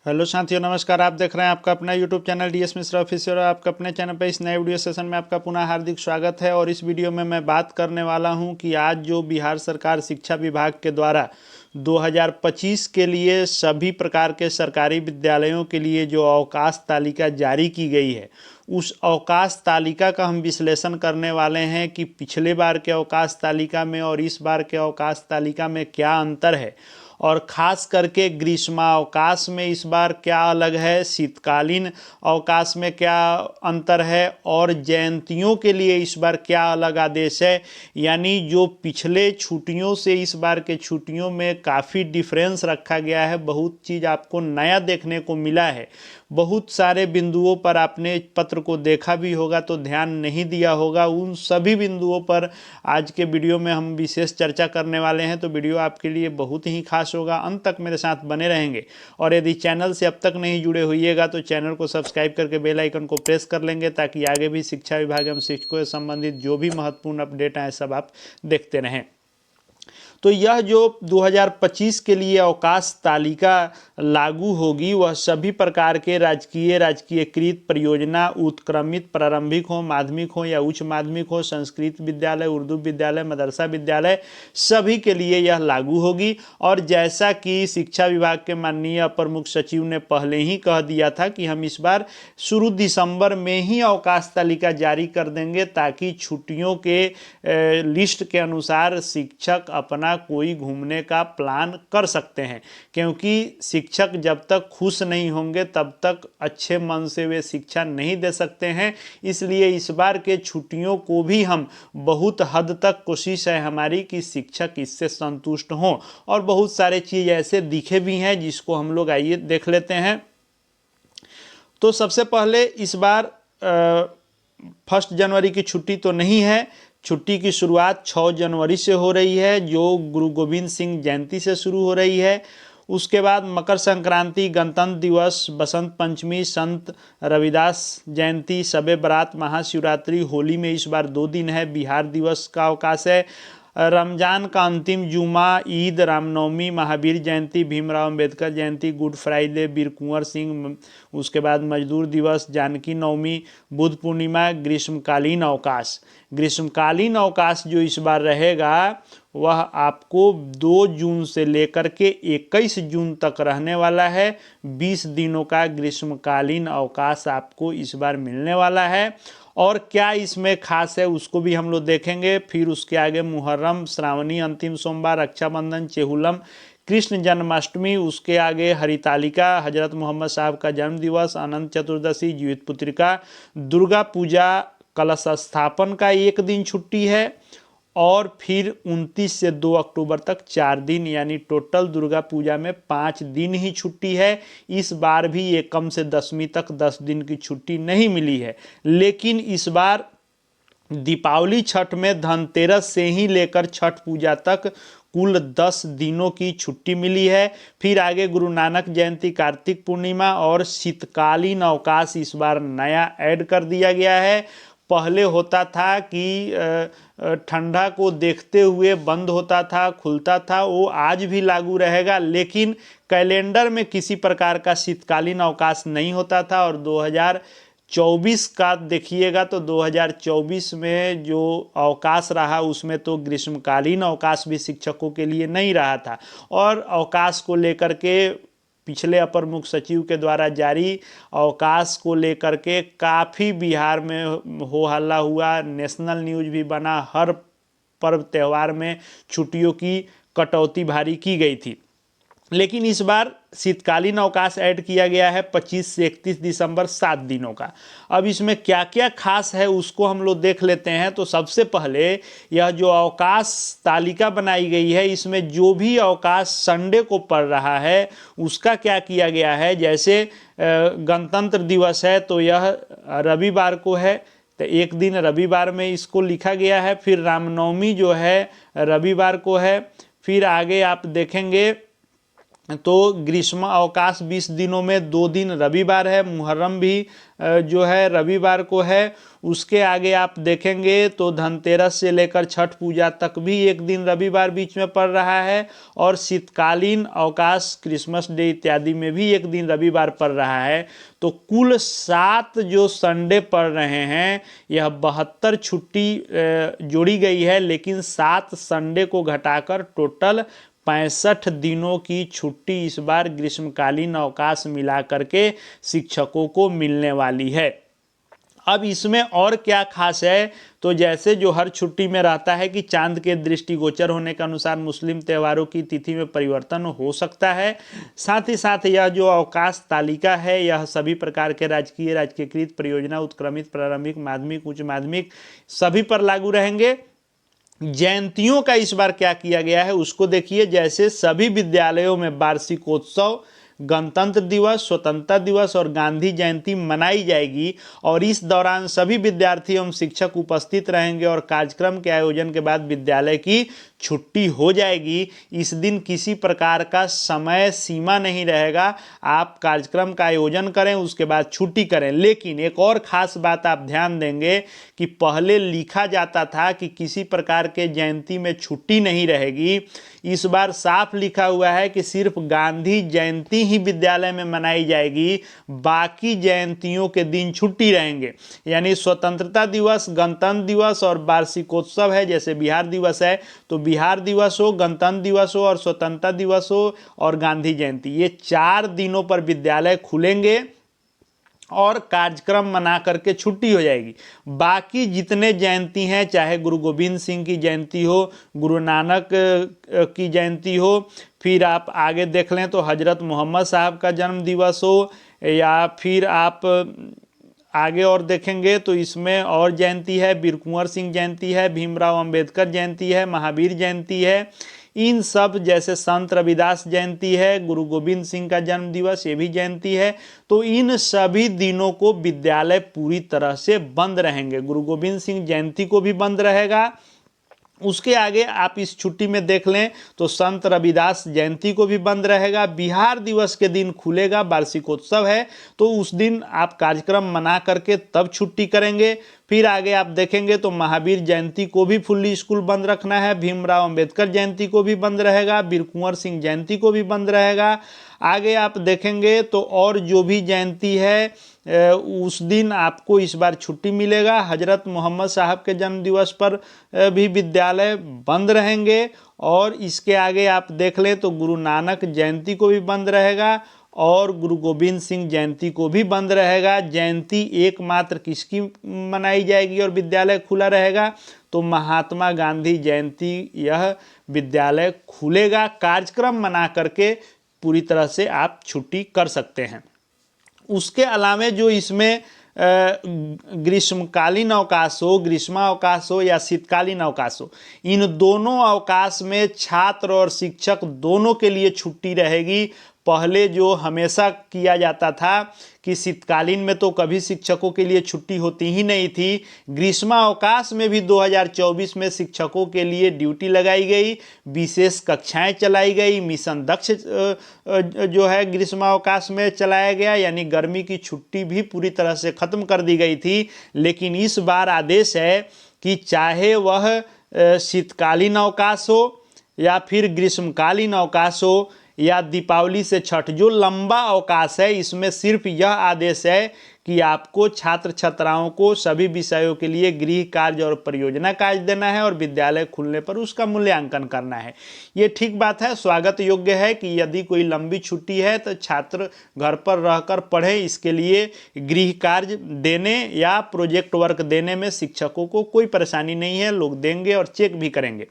Hello साथियों, नमस्कार। आप देख रहे हैं आपका अपना YouTube channel DS Mishra official और आपका अपने चैनल पर इस नए वीडियो सेशन में आपका पुनः हार्दिक स्वागत है। और इस वीडियो में मैं बात करने वाला हूं कि आज जो बिहार सरकार शिक्षा विभाग के द्वारा 2025 के लिए सभी प्रकार के सरकारी विद्यालयों के लिए जो अवकाश तालिका जारी की गई है, उस अवकाश तालिका का हम विश्लेषण करने वाले हैं कि पिछले बार के अवकाश तालिका में और इस बार के अवकाश तालिका में क्या अंतर है, और ख़ास करके ग्रीष्मावकाश में इस बार क्या अलग है, शीतकालीन अवकाश में क्या अंतर है, और जयंतियों के लिए इस बार क्या अलग आदेश है। यानी जो पिछले छुट्टियों से इस बार के छुट्टियों में काफ़ी डिफरेंस रखा गया है, बहुत चीज़ आपको नया देखने को मिला है। बहुत सारे बिंदुओं पर आपने पत्र को देखा भी होगा तो ध्यान नहीं दिया होगा, उन सभी बिंदुओं पर आज के वीडियो में हम विशेष चर्चा करने वाले हैं। तो वीडियो आपके लिए बहुत ही खास होगा, अंत तक मेरे साथ बने रहेंगे। और यदि चैनल से अब तक नहीं जुड़े होइएगा तो चैनल को सब्सक्राइब करके बेल आइकन को प्रेस कर लेंगे, ताकि आगे भी शिक्षा विभाग एवं शिक्षकों से संबंधित जो भी महत्वपूर्ण अपडेट आए सब आप देखते रहें। तो यह जो 2025 के लिए अवकाश तालिका लागू होगी, वह सभी प्रकार के राजकीयकृत परियोजना, उत्क्रमित प्रारंभिक हो, माध्यमिक हो या उच्च माध्यमिक हो, संस्कृत विद्यालय, उर्दू विद्यालय, मदरसा विद्यालय, सभी के लिए यह लागू होगी। और जैसा कि शिक्षा विभाग के माननीय अपर मुख्य सचिव ने पहले ही कह दिया था कि हम इस बार शुरू दिसंबर में ही अवकाश तालिका जारी कर देंगे, ताकि छुट्टियों के लिस्ट के अनुसार शिक्षक अपना कोई घूमने का प्लान कर सकते हैं। क्योंकि शिक्षक जब तक खुश नहीं होंगे तब तक अच्छे मन से वे शिक्षा नहीं दे सकते हैं। इसलिए इस बार के छुट्टियों को भी हम बहुत हद तक कोशिश है हमारी कि शिक्षक इससे संतुष्ट हों। और बहुत सारे चीज़ ऐसे दिखे भी हैं जिसको हम लोग आइए देख लेते हैं। तो सबसे पहले इस बार 1 जनवरी की छुट्टी तो नहीं है। छुट्टी की शुरुआत 6 जनवरी से हो रही है, जो गुरु गोविंद सिंह जयंती से शुरू हो रही है। उसके बाद मकर संक्रांति, गणतंत्र दिवस, बसंत पंचमी, संत रविदास जयंती, शबे बारात, महाशिवरात्रि, होली में इस बार 2 दिन है, बिहार दिवस का अवकाश है, रमजान का अंतिम जुमा, ईद, रामनवमी, महावीर जयंती, भीमराव अंबेडकर जयंती, गुड फ्राइडे, वीर कुंवर सिंह, उसके बाद मजदूर दिवस, जानकी नवमी, बुद्ध पूर्णिमा, ग्रीष्मकालीन अवकाश। ग्रीष्मकालीन अवकाश जो इस बार रहेगा वह आपको 2 जून से लेकर के 21 जून तक रहने वाला है। 20 दिनों का ग्रीष्मकालीन अवकाश आपको इस बार मिलने वाला है। और क्या इसमें खास है उसको भी हम लोग देखेंगे। फिर उसके आगे मुहर्रम, श्रावणी अंतिम सोमवार, रक्षाबंधन, चेहुलम, कृष्ण जन्माष्टमी, उसके आगे हरितालिका, हजरत मोहम्मद साहब का जन्म दिवस, अनंत चतुर्दशी, जीवित पुत्रिका, दुर्गा पूजा, कलश स्थापन का 1 दिन छुट्टी है। और फिर 29 से 2 अक्टूबर तक 4 दिन, यानी टोटल दुर्गा पूजा में 5 दिन ही छुट्टी है। इस बार भी एकम से 10वीं तक 10 दिन की छुट्टी नहीं मिली है। लेकिन इस बार दीपावली, छठ में धनतेरस से ही लेकर छठ पूजा तक कुल 10 दिनों की छुट्टी मिली है। फिर आगे गुरु नानक जयंती, कार्तिक पूर्णिमा और शीतकालीन अवकाश इस बार नया ऐड कर दिया गया है। पहले होता था कि ठंडा को देखते हुए बंद होता था, खुलता था, वो आज भी लागू रहेगा। लेकिन कैलेंडर में किसी प्रकार का शीतकालीन अवकाश नहीं होता था। और 2024 का देखिएगा तो 2024 में जो अवकाश रहा उसमें तो ग्रीष्मकालीन अवकाश भी शिक्षकों के लिए नहीं रहा था। और अवकाश को लेकर के पिछले अपर मुख्य सचिव के द्वारा जारी अवकाश को लेकर के काफ़ी बिहार में हो हल्ला हुआ, नेशनल न्यूज भी बना। हर पर्व त्यौहार में छुट्टियों की कटौती भारी की गई थी। लेकिन इस बार शीतकालीन अवकाश ऐड किया गया है 25 से 31 दिसंबर, 7 दिनों का। अब इसमें क्या क्या खास है उसको हम लोग देख लेते हैं। तो सबसे पहले यह जो अवकाश तालिका बनाई गई है, इसमें जो भी अवकाश संडे को पड़ रहा है उसका क्या किया गया है। जैसे गणतंत्र दिवस है तो यह रविवार को है, तो 1 दिन रविवार में इसको लिखा गया है। फिर रामनवमी जो है रविवार को है। फिर आगे आप देखेंगे तो ग्रीष्म अवकाश 20 दिनों में 2 दिन रविवार है, मुहर्रम भी जो है रविवार को है। उसके आगे आप देखेंगे तो धनतेरस से लेकर छठ पूजा तक भी एक दिन रविवार बीच में पड़ रहा है, और शीतकालीन अवकाश क्रिसमस डे इत्यादि में भी एक दिन रविवार पड़ रहा है। तो कुल 7 जो संडे पड़ रहे हैं, यह 72 छुट्टी जोड़ी गई है, लेकिन 7 संडे को घटाकर टोटल 65 दिनों की छुट्टी इस बार ग्रीष्मकालीन अवकाश मिला करके शिक्षकों को मिलने वाली है। अब इसमें और क्या खास है, तो जैसे जो हर छुट्टी में रहता है कि चांद के दृष्टिगोचर होने के अनुसार मुस्लिम त्योहारों की तिथि में परिवर्तन हो सकता है। साथ ही साथ यह जो अवकाश तालिका है, यह सभी प्रकार के राजकीय, राजकीयकृत, परियोजना, उत्क्रमित, प्रारंभिक, माध्यमिक, उच्च माध्यमिक सभी पर लागू रहेंगे। जयंतियों का इस बार क्या किया गया है उसको देखिए। जैसे सभी विद्यालयों में वार्षिकोत्सव, गणतंत्र दिवस, स्वतंत्रता दिवस और गांधी जयंती मनाई जाएगी, और इस दौरान सभी विद्यार्थी एवं शिक्षक उपस्थित रहेंगे, और कार्यक्रम के आयोजन के बाद विद्यालय की छुट्टी हो जाएगी। इस दिन किसी प्रकार का समय सीमा नहीं रहेगा, आप कार्यक्रम का आयोजन करें उसके बाद छुट्टी करें। लेकिन एक और ख़ास बात आप ध्यान देंगे कि पहले लिखा जाता था कि किसी प्रकार के जयंती में छुट्टी नहीं रहेगी, इस बार साफ लिखा हुआ है कि सिर्फ गांधी जयंती ही विद्यालय में मनाई जाएगी, बाकी जयंतियों के दिन छुट्टी रहेंगे। यानी स्वतंत्रता दिवस, गणतंत्र दिवस और वार्षिकोत्सव है, जैसे बिहार दिवस है, तो बिहार दिवस हो, गणतंत्र दिवस हो और स्वतंत्रता दिवस हो और गांधी जयंती, ये 4 दिनों पर विद्यालय खुलेंगे और कार्यक्रम मना करके छुट्टी हो जाएगी। बाकी जितने जयंती हैं, चाहे गुरु गोविंद सिंह की जयंती हो, गुरु नानक की जयंती हो, फिर आप आगे देख लें तो हजरत मोहम्मद साहब का जन्म दिवस हो, या फिर आप आगे और देखेंगे तो इसमें और जयंती है, वीर कुंवर सिंह जयंती है, भीमराव अंबेडकर जयंती है, महावीर जयंती है, इन सब, जैसे संत रविदास जयंती है, गुरु गोविंद सिंह का जन्म दिवस ये भी जयंती है। तो इन सभी दिनों को विद्यालय पूरी तरह से बंद रहेंगे। गुरु गोविंद सिंह जयंती को भी बंद रहेगा। उसके आगे आप इस छुट्टी में देख लें तो संत रविदास जयंती को भी बंद रहेगा। बिहार दिवस के दिन खुलेगा, वार्षिकोत्सव है, तो उस दिन आप कार्यक्रम मना करके तब छुट्टी करेंगे। फिर आगे आप देखेंगे तो महावीर जयंती को भी फुल्ली स्कूल बंद रखना है, भीमराव अंबेडकर जयंती को भी बंद रहेगा, वीर कुंवर सिंह जयंती को भी बंद रहेगा। आगे आप देखेंगे तो और जो भी जयंती है उस दिन आपको इस बार छुट्टी मिलेगा। हजरत मोहम्मद साहब के जन्म दिवस पर भी विद्यालय बंद रहेंगे, और इसके आगे आप देख लें तो गुरु नानक जयंती को भी बंद रहेगा और गुरु गोविंद सिंह जयंती को भी बंद रहेगा। जयंती एकमात्र किसकी मनाई जाएगी और विद्यालय खुला रहेगा, तो महात्मा गांधी जयंती यह विद्यालय खुलेगा। कार्यक्रम मना करके पूरी तरह से आप छुट्टी कर सकते हैं। उसके अलावे जो इसमें ग्रीष्मकालीन अवकाश हो, ग्रीष्मावकाश हो या शीतकालीन अवकाश हो, इन दोनों अवकाश में छात्र और शिक्षक दोनों के लिए छुट्टी रहेगी। पहले जो हमेशा किया जाता था कि शीतकालीन में तो कभी शिक्षकों के लिए छुट्टी होती ही नहीं थी, ग्रीष्मावकाश में भी 2024 में शिक्षकों के लिए ड्यूटी लगाई गई, विशेष कक्षाएं चलाई गई, मिशन दक्ष जो है ग्रीष्मावकाश में चलाया गया, यानी गर्मी की छुट्टी भी पूरी तरह से ख़त्म कर दी गई थी। लेकिन इस बार आदेश है कि चाहे वह शीतकालीन अवकाश हो या फिर ग्रीष्मकालीन अवकाश हो या दीपावली से छठ, जो लंबा अवकाश है, इसमें सिर्फ यह आदेश है कि आपको छात्र छात्राओं को सभी विषयों के लिए गृह कार्य और परियोजना कार्य देना है और विद्यालय खुलने पर उसका मूल्यांकन करना है। ये ठीक बात है, स्वागत योग्य है कि यदि कोई लंबी छुट्टी है तो छात्र घर पर रहकर पढ़े। इसके लिए गृह कार्य देने या प्रोजेक्ट वर्क देने में शिक्षकों को कोई परेशानी नहीं है, लोग देंगे और चेक भी करेंगे।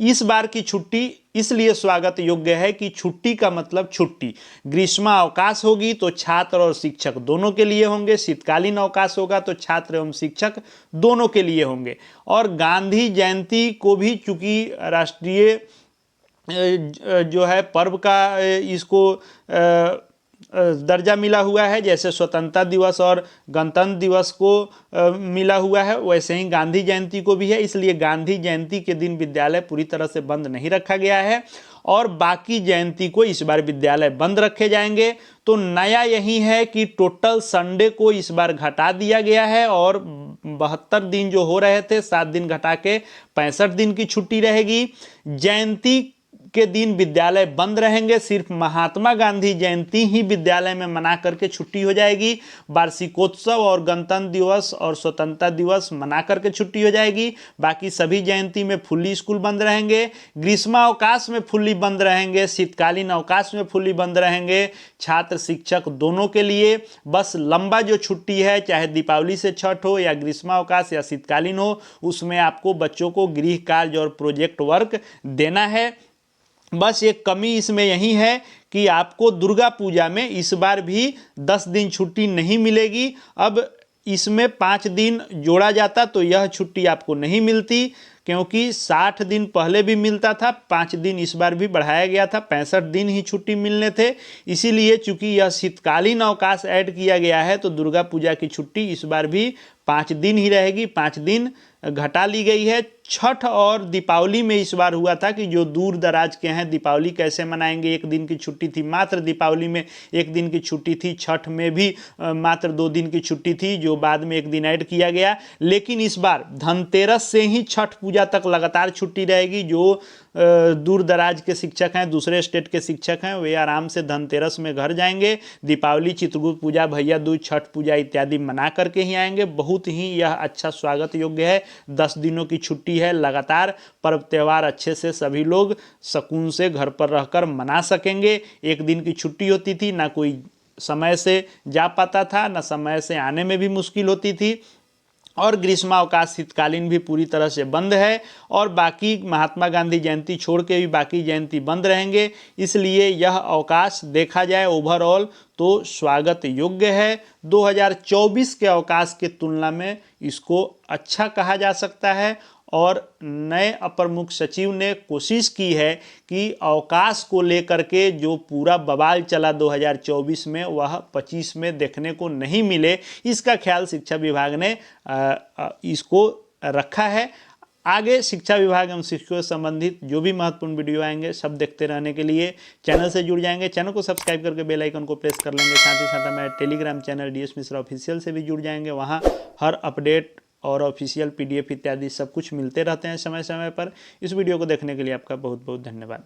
इस बार की छुट्टी इसलिए स्वागत योग्य है कि छुट्टी का मतलब छुट्टी। ग्रीष्मावकाश होगी तो छात्र और शिक्षक दोनों के लिए होंगे, शीतकालीन अवकाश होगा तो छात्र एवं शिक्षक दोनों के लिए होंगे। और गांधी जयंती को भी चूंकि राष्ट्रीय जो है पर्व का इसको दर्जा मिला हुआ है, जैसे स्वतंत्रता दिवस और गणतंत्र दिवस को मिला हुआ है, वैसे ही गांधी जयंती को भी है। इसलिए गांधी जयंती के दिन विद्यालय पूरी तरह से बंद नहीं रखा गया है। और बाकी जयंती को इस बार विद्यालय बंद रखे जाएंगे। तो नया यही है कि टोटल संडे को इस बार घटा दिया गया है और 72 दिन जो हो रहे थे 7 दिन घटा के 65 दिन की छुट्टी रहेगी। जयंती के दिन विद्यालय बंद रहेंगे, सिर्फ महात्मा गांधी जयंती ही विद्यालय में मना करके छुट्टी हो जाएगी। वार्षिकोत्सव और गणतंत्र दिवस और स्वतंत्रता दिवस मना करके छुट्टी हो जाएगी। बाकी सभी जयंती में फुल्ली स्कूल बंद रहेंगे। ग्रीष्मावकाश में फुल्ली बंद रहेंगे, शीतकालीन अवकाश में फुल्ली बंद रहेंगे, छात्र शिक्षक दोनों के लिए। बस लंबा जो छुट्टी है, चाहे दीपावली से छठ हो या ग्रीष्मावकाश या शीतकालीन हो, उसमें आपको बच्चों को गृह कार्य और प्रोजेक्ट वर्क देना है। बस एक कमी इसमें यही है कि आपको दुर्गा पूजा में इस बार भी 10 दिन छुट्टी नहीं मिलेगी। अब इसमें 5 दिन जोड़ा जाता तो यह छुट्टी आपको नहीं मिलती, क्योंकि 60 दिन पहले भी मिलता था, 5 दिन इस बार भी बढ़ाया गया था, 65 दिन ही छुट्टी मिलने थे। इसीलिए चूंकि यह शीतकालीन अवकाश ऐड किया गया है तो दुर्गा पूजा की छुट्टी इस बार भी 5 दिन ही रहेगी, 5 दिन घटा ली गई है। छठ और दीपावली में इस बार हुआ था कि जो दूर दराज के हैं दीपावली कैसे मनाएंगे, 1 दिन की छुट्टी थी, मात्र दीपावली में 1 दिन की छुट्टी थी, छठ में भी मात्र 2 दिन की छुट्टी थी, जो बाद में 1 दिन ऐड किया गया। लेकिन इस बार धनतेरस से ही छठ पूजा तक लगातार छुट्टी रहेगी। जो दूर दराज के शिक्षक हैं, दूसरे स्टेट के शिक्षक हैं, वे आराम से धनतेरस में घर जाएंगे, दीपावली, चित्रगुप्त पूजा, भैया दूज, छठ पूजा इत्यादि मना करके ही आएंगे। बहुत ही यह अच्छा स्वागत योग्य है। 10 दिनों की छुट्टी है, लगातार पर्व त्यौहार अच्छे से सभी लोग सुकून से घर पर रहकर मना सकेंगे। 1 दिन की छुट्टी होती थी, ना कोई समय से जा पाता था, ना समय से आने में भी मुश्किल होती थी। और ग्रीष्मावकाश शीतकालीन भी पूरी तरह से बंद है और बाकी महात्मा गांधी जयंती छोड़ के भी बाकी जयंती बंद रहेंगे। इसलिए यह अवकाश देखा जाए ओवरऑल तो स्वागत योग्य है। 2024 के अवकाश के तुलना में इसको अच्छा कहा जा सकता है और नए अपर मुख्य सचिव ने कोशिश की है कि अवकाश को लेकर के जो पूरा बवाल चला 2024 में वह 25 में देखने को नहीं मिले, इसका ख्याल शिक्षा विभाग ने इसको रखा है। आगे शिक्षा विभाग एवं शिक्षकों से संबंधित जो भी महत्वपूर्ण वीडियो आएंगे सब देखते रहने के लिए चैनल से जुड़ जाएंगे। चैनल को सब्सक्राइब करके बेल आइकन को प्रेस कर लेंगे। साथ ही साथ हमारे Telegram channel DS Mishra official से भी जुड़ जाएंगे। वहाँ हर अपडेट और ऑफिशियल PDF इत्यादि सब कुछ मिलते रहते हैं समय समय पर। इस वीडियो को देखने के लिए आपका बहुत बहुत धन्यवाद।